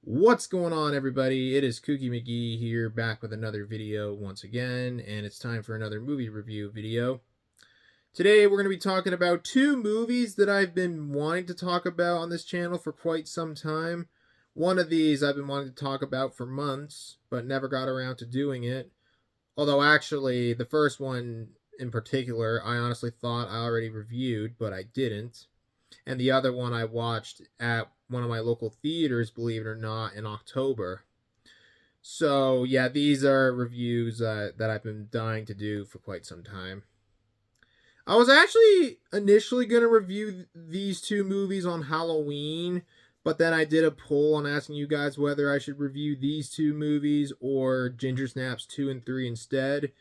What's going on, everybody? It is Kooky McGee here, back with another video once again, and it's time for another movie review video. Today, we're going to be talking about two movies that I've been wanting to talk about on this channel for quite some time. One of these I've been wanting to talk about for months, but never got around to doing it. Although, actually, the first one in particular, I honestly thought I already reviewed, but I didn't. And the other one I watched at one of my local theaters, believe it or not, in October. So, yeah, these are reviews that I've been dying to do for quite some time. I was actually initially going to review these two movies on Halloween, but then I did a poll on asking you guys whether I should review these two movies or Ginger Snaps 2 and 3 instead.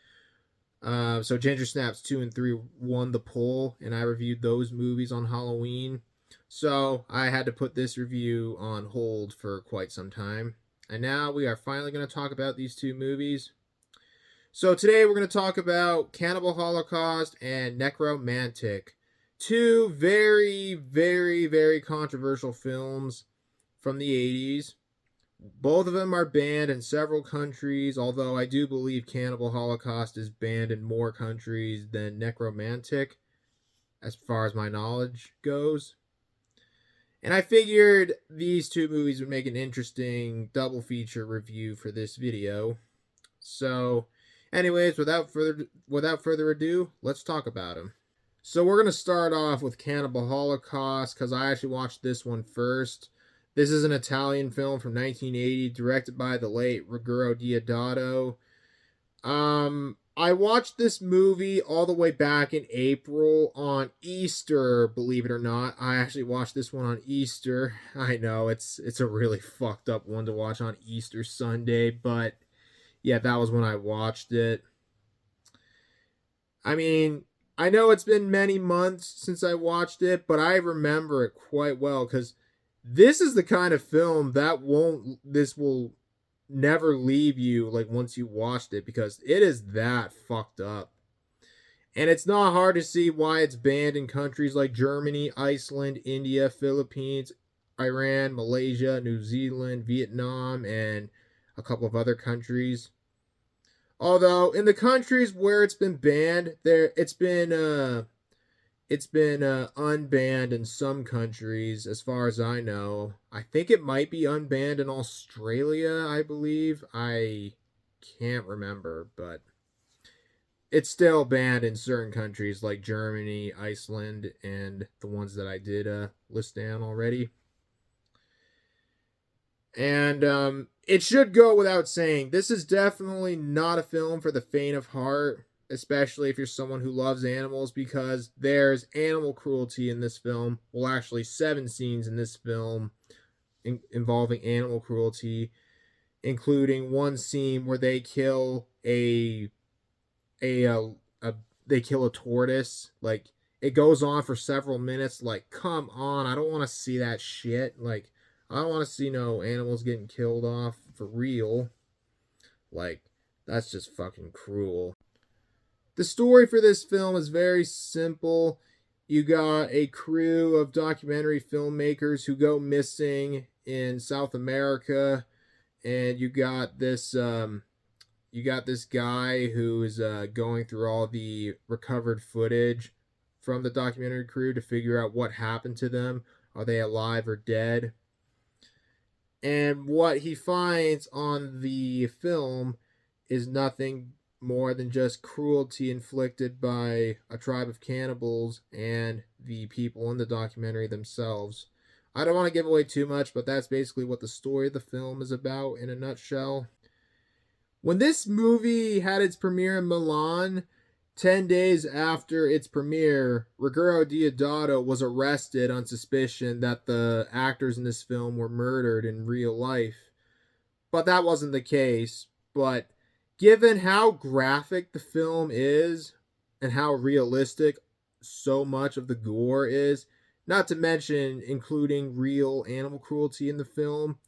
So Ginger Snaps 2 and 3 won the poll, and I reviewed those movies on Halloween. So I had to put this review on hold for quite some time. And now we are finally going to talk about these two movies. So today we're going to talk about Cannibal Holocaust and Nekromantik. Two very, very, very controversial films from the 80s. Both of them are banned in several countries, although I do believe Cannibal Holocaust is banned in more countries than Nekromantik, as far as my knowledge goes. And I figured these two movies would make an interesting double feature review for this video. So, anyways, without further ado, let's talk about them. So we're going to start off with Cannibal Holocaust, because I actually watched this one first. This is an Italian film from 1980, directed by the late Ruggero Deodato. I watched this movie all the way back in April on Easter, believe it or not. I actually watched this one on Easter. I know, it's a really fucked up one to watch on Easter Sunday, but yeah, that was when I watched it. I mean, I know it's been many months since I watched it, but I remember it quite well, because this is the kind of film that will never leave you, like, once you watched it, because it is that fucked up. And it's not hard to see why it's banned in countries like Germany, Iceland, India, Philippines, Iran, Malaysia, New Zealand, Vietnam, and a couple of other countries. Although in the countries where it's been banned, it's been unbanned in some countries, as far as I know. I think it might be unbanned in Australia, I believe. I can't remember, but it's still banned in certain countries like Germany, Iceland, and the ones that I did list down already. And it should go without saying, this is definitely not a film for the faint of heart, especially if you're someone who loves animals, because there's animal cruelty in this film. Well, actually, 7 scenes in this film involving animal cruelty, including one scene where they kill they kill a tortoise. Like, it goes on for several minutes. Like, come on, I don't want to see that shit. Like, I don't want to see no animals getting killed off for real. Like, that's just fucking cruel. The story for this film is very simple. You got a crew of documentary filmmakers who go missing in South America, and you got this guy who is going through all the recovered footage from the documentary crew to figure out what happened to them. Are they alive or dead? And what he finds on the film is nothing more than just cruelty inflicted by a tribe of cannibals and the people in the documentary themselves. I don't want to give away too much, but that's basically what the story of the film is about in a nutshell. When this movie had its premiere in Milan, 10 days after its premiere, Ruggero Deodato was arrested on suspicion that the actors in this film were murdered in real life. But that wasn't the case. But given how graphic the film is and how realistic so much of the gore is, not to mention including real animal cruelty in the film,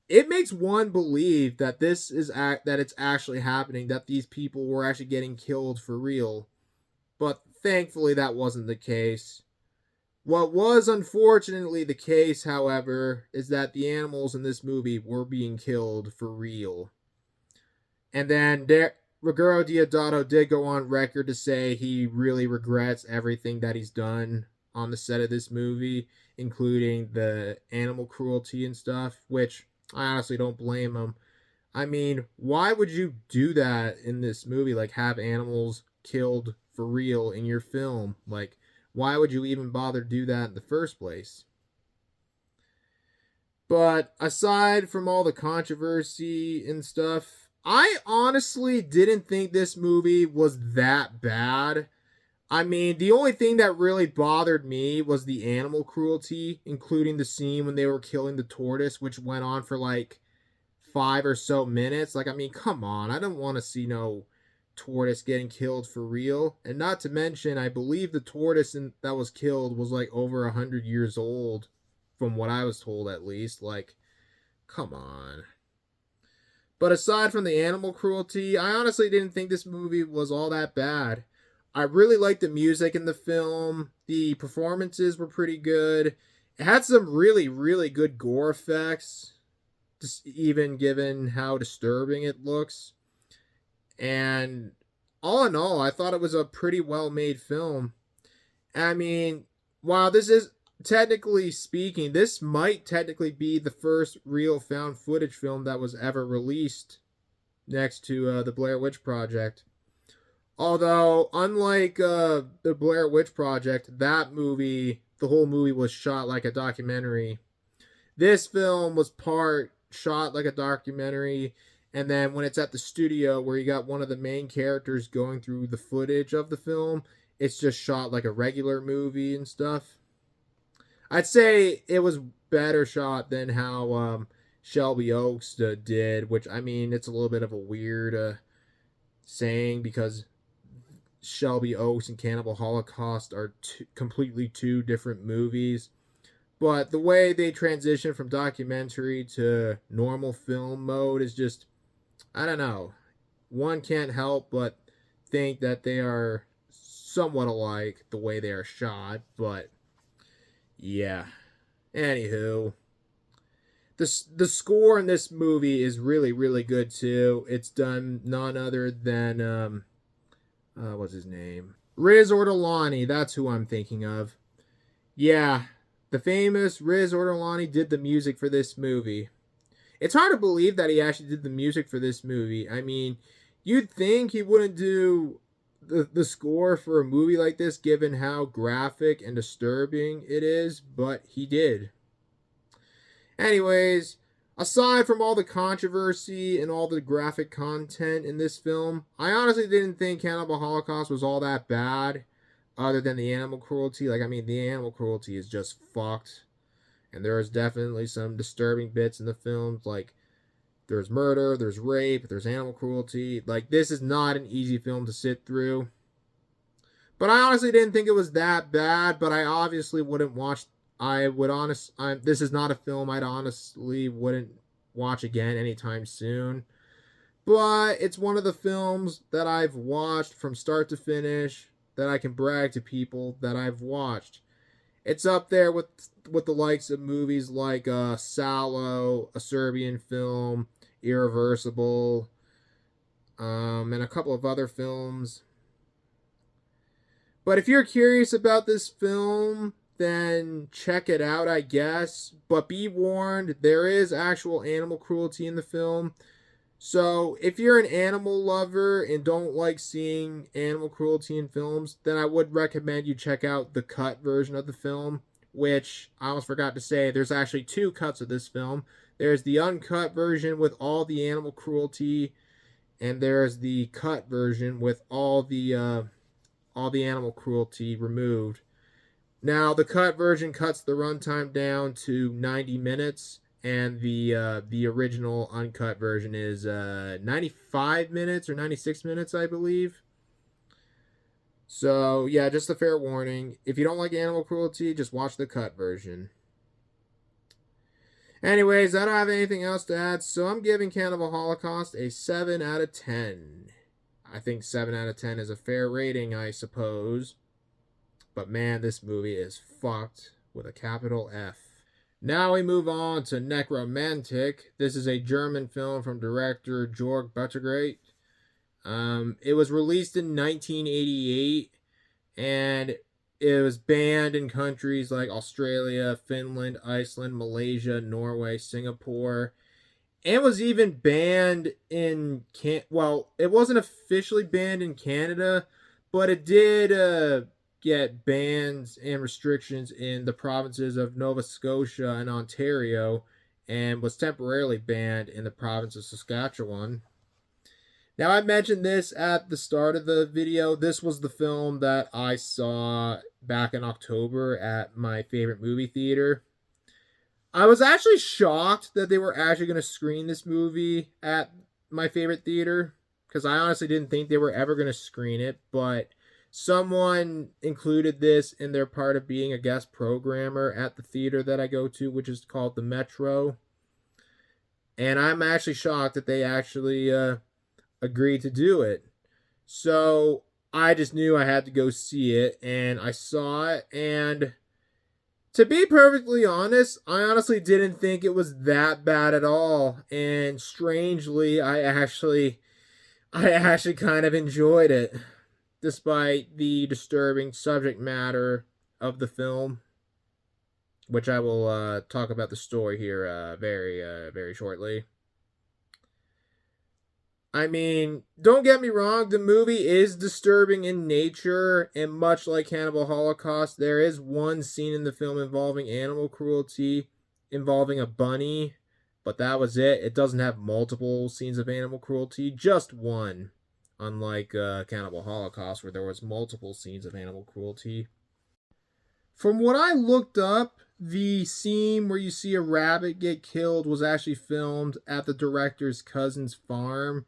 it makes one believe that that it's actually happening, that these people were actually getting killed for real. But thankfully that wasn't the case. What was unfortunately the case, however, is that the animals in this movie were being killed for real. And then Ruggiero Diodato did go on record to say he really regrets everything that he's done on the set of this movie, including the animal cruelty and stuff, which I honestly don't blame him. I mean, why would you do that in this movie? Like, have animals killed for real in your film? Like, why would you even bother to do that in the first place? But aside from all the controversy and stuff, I honestly didn't think this movie was that bad. I mean, the only thing that really bothered me was the animal cruelty, including the scene when they were killing the tortoise, which went on for like 5 or so minutes. Like, I mean, come on. I don't want to see no tortoise getting killed for real. And not to mention, I believe the tortoise that was killed was like over 100 years old, from what I was told at least. Like, come on. But aside from the animal cruelty, I honestly didn't think this movie was all that bad. I really liked the music in the film. The performances were pretty good. It had some really, really good gore effects, just even given how disturbing it looks. And all in all, I thought it was a pretty well made film. I mean, while this is technically speaking, this might technically be the first real found footage film that was ever released next to the Blair Witch Project. Although, unlike the Blair Witch Project, that movie, the whole movie was shot like a documentary. This film was part shot like a documentary, and then when it's at the studio where you got one of the main characters going through the footage of the film, it's just shot like a regular movie and stuff. I'd say it was better shot than how Shelby Oaks did, which, I mean, it's a little bit of a weird saying because Shelby Oaks and Cannibal Holocaust are completely two different movies. But the way they transition from documentary to normal film mode is just, I don't know. One can't help but think that they are somewhat alike the way they are shot, but yeah. Anywho, the score in this movie is really, really good too. It's done none other than what's his name? Riz Ortolani, that's who I'm thinking of. Yeah, the famous Riz Ortolani did the music for this movie. It's hard to believe that he actually did the music for this movie. I mean, you'd think he wouldn't do the score for a movie like this given how graphic and disturbing it is, but he did. Anyways, aside from all the controversy and all the graphic content in this film, I honestly didn't think Cannibal Holocaust was all that bad, other than the animal cruelty. Like, I mean, the animal cruelty is just fucked. And there is definitely some disturbing bits in the film. Like, there's murder, there's rape, there's animal cruelty. Like, this is not an easy film to sit through. But I honestly didn't think it was that bad, but I obviously wouldn't watch. This is not a film I'd honestly wouldn't watch again anytime soon. But it's one of the films that I've watched from start to finish that I can brag to people that I've watched. It's up there with the likes of movies like Sallow, a Serbian film, Irreversible, and a couple of other films. But if you're curious about this film, then check it out, I guess. But be warned, there is actual animal cruelty in the film. So if you're an animal lover and don't like seeing animal cruelty in films, then I would recommend you check out the cut version of the film, which I almost forgot to say, there's actually two cuts of this film. There's the uncut version with all the animal cruelty, and there's the cut version with all the animal cruelty removed. Now, the cut version cuts the runtime down to 90 minutes, and the original uncut version is 95 minutes or 96 minutes, I believe. So, yeah, just a fair warning. If you don't like animal cruelty, just watch the cut version. Anyways, I don't have anything else to add, so I'm giving Cannibal Holocaust a 7 out of 10. I think 7 out of 10 is a fair rating, I suppose. But man, this movie is fucked with a capital F. Now we move on to Nekromantik. This is a German film from director Jörg Buttergate. It was released in 1988, and it was banned in countries like Australia, Finland, Iceland, Malaysia, Norway, Singapore, and was even banned in well, it wasn't officially banned in Canada, but it did get bans and restrictions in the provinces of Nova Scotia and Ontario, and was temporarily banned in the province of Saskatchewan. Now, I mentioned this at the start of the video. This was the film that I saw back in October at my favorite movie theater. I was actually shocked that they were actually going to screen this movie at my favorite theater, because I honestly didn't think they were ever going to screen it, but someone included this in their part of being a guest programmer at the theater that I go to, which is called the Metro. And I'm actually shocked that they actually agreed to do it. So I just knew I had to go see it, and I saw it, and to be perfectly honest, I honestly didn't think it was that bad at all. And strangely, I actually kind of enjoyed it, despite the disturbing subject matter of the film, which I will talk about the story here very shortly. I mean, don't get me wrong, the movie is disturbing in nature, and much like Cannibal Holocaust, there is one scene in the film involving animal cruelty, involving a bunny, but that was it. It doesn't have multiple scenes of animal cruelty, just one, unlike Cannibal Holocaust, where there was multiple scenes of animal cruelty. From what I looked up, the scene where you see a rabbit get killed was actually filmed at the director's cousin's farm.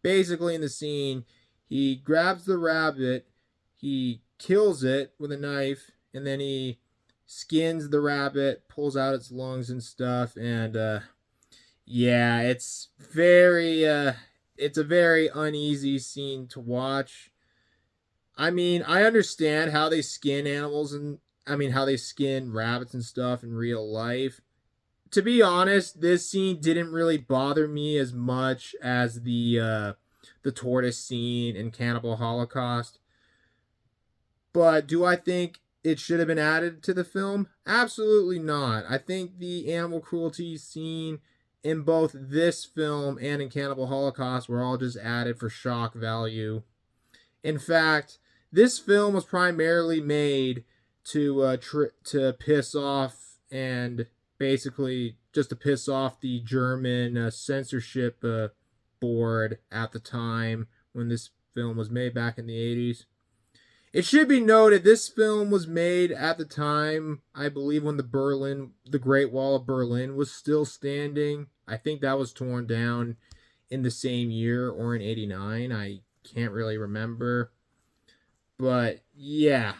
Basically, in the scene, he grabs the rabbit, he kills it with a knife, and then he skins the rabbit, pulls out its lungs and stuff, and yeah, it's a very uneasy scene to watch. I mean, I understand how they skin animals, and I mean how they skin rabbits and stuff in real life. To be honest, this scene didn't really bother me as much as the tortoise scene in Cannibal Holocaust. But do I think it should have been added to the film? Absolutely not. I think the animal cruelty scene in both this film and in Cannibal Holocaust were all just added for shock value. In fact, this film was primarily made to piss off, and basically just to piss off the German censorship board at the time when this film was made back in the 80s. It should be noted this film was made at the time, I believe, when the Great Wall of Berlin was still standing. I think that was torn down in the same year or in 89. I can't really remember. But yeah,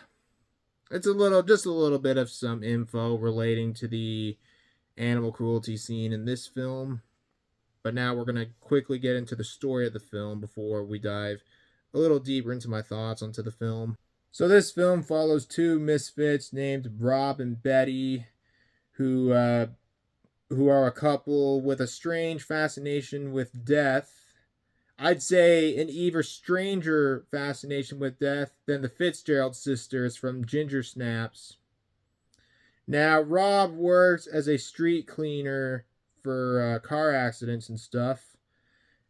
it's just a little bit of some info relating to the animal cruelty scene in this film. But now we're going to quickly get into the story of the film before we dive a little deeper into my thoughts onto the film. So this film follows two misfits named Rob and Betty, who are a couple with a strange fascination with death. I'd say an even stranger fascination with death than the Fitzgerald sisters from Ginger Snaps. Now, Rob works as a street cleaner for car accidents and stuff.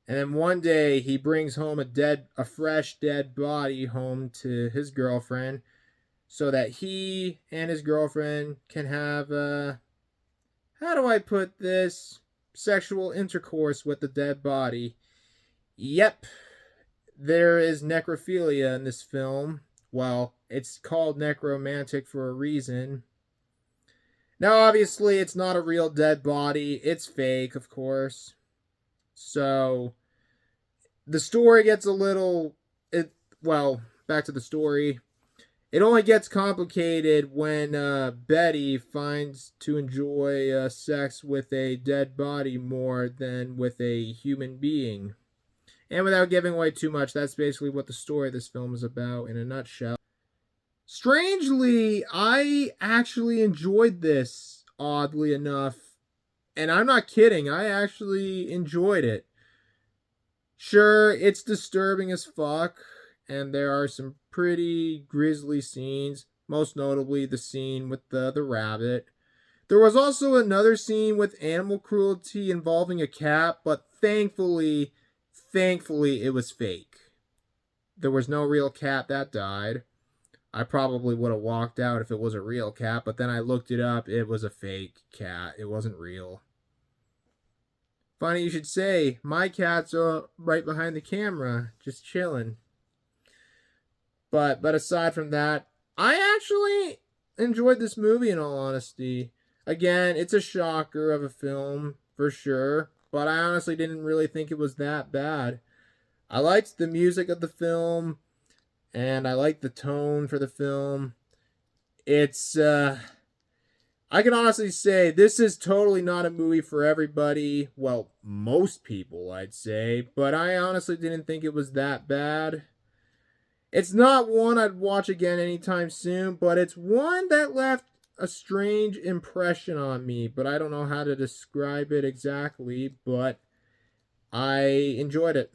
And then one day he brings home a fresh dead body home to his girlfriend, so that he and his girlfriend can have how do I put this, sexual intercourse with the dead body. Yep, there is necrophilia in this film. Well, it's called Nekromantik for a reason. Now, obviously, it's not a real dead body. It's fake, of course. So, the story gets a little... back to the story. It only gets complicated when Betty finds to enjoy sex with a dead body more than with a human being. And without giving away too much, that's basically what the story of this film is about in a nutshell. Strangely, I actually enjoyed this, oddly enough. And I'm not kidding, I actually enjoyed it. Sure, it's disturbing as fuck, and there are some pretty grisly scenes, most notably the scene with the rabbit. There was also another scene with animal cruelty involving a cat, but thankfully it was fake. There was no real cat that died. I probably would have walked out if it was a real cat, but then I looked it up. It was a fake cat. It wasn't real. Funny you should say. My cat's right behind the camera, just chilling. But aside from that, I actually enjoyed this movie in all honesty. Again, it's a shocker of a film for sure, but I honestly didn't really think it was that bad. I liked the music of the film, and I liked the tone for the film. It's I can honestly say this is totally not a movie for everybody. Well, most people, I'd say, but I honestly didn't think it was that bad. It's not one I'd watch again anytime soon, but it's one that left a strange impression on me, but I don't know how to describe it exactly, but I enjoyed it.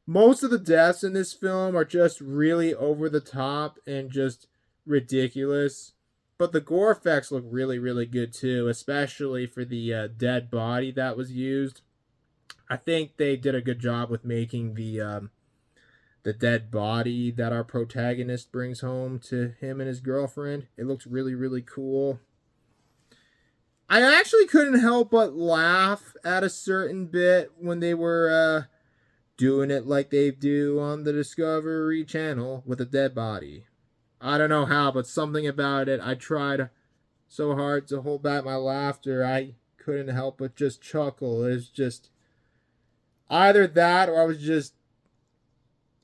Most of the deaths in this film are just really over the top and just ridiculous. But the gore effects look really, really good too, especially for the dead body that was used. I think they did a good job with making the dead body that our protagonist brings home to him and his girlfriend. It looks really, really cool. I actually couldn't help but laugh at a certain bit when they were doing it like they do on the Discovery Channel with a dead body. I don't know how, but something about it, I tried so hard to hold back my laughter, I couldn't help but just chuckle. It was just either that or I was just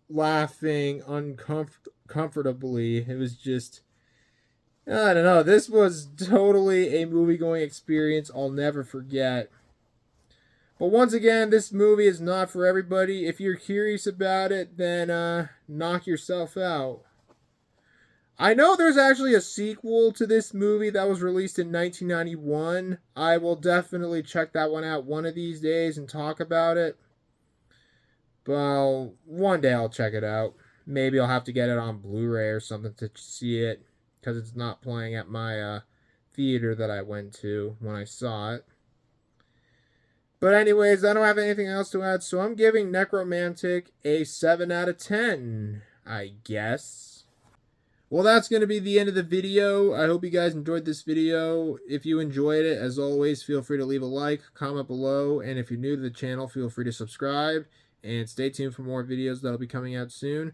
laughing uncomfortably. It was just, I don't know. This was totally a movie going experience I'll never forget. But once again, this movie is not for everybody. If you're curious about it, then knock yourself out. I know there's actually a sequel to this movie that was released in 1991. I will definitely check that one out one of these days and talk about it. Well, one day I'll check it out. Maybe I'll have to get it on Blu-ray or something to see it, because it's not playing at my theater that I went to when I saw it. But anyways, I don't have anything else to add, so I'm giving Nekromantik a 7 out of 10, I guess. Well, that's going to be the end of the video. I hope you guys enjoyed this video. If you enjoyed it, as always, feel free to leave a like, comment below, and if you're new to the channel, feel free to subscribe, and stay tuned for more videos that'll be coming out soon.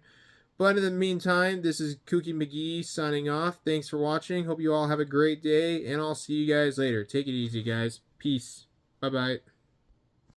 But in the meantime, this is Kooky McGee signing off. Thanks for watching. Hope you all have a great day, and I'll see you guys later. Take it easy, guys. Peace. Bye-bye.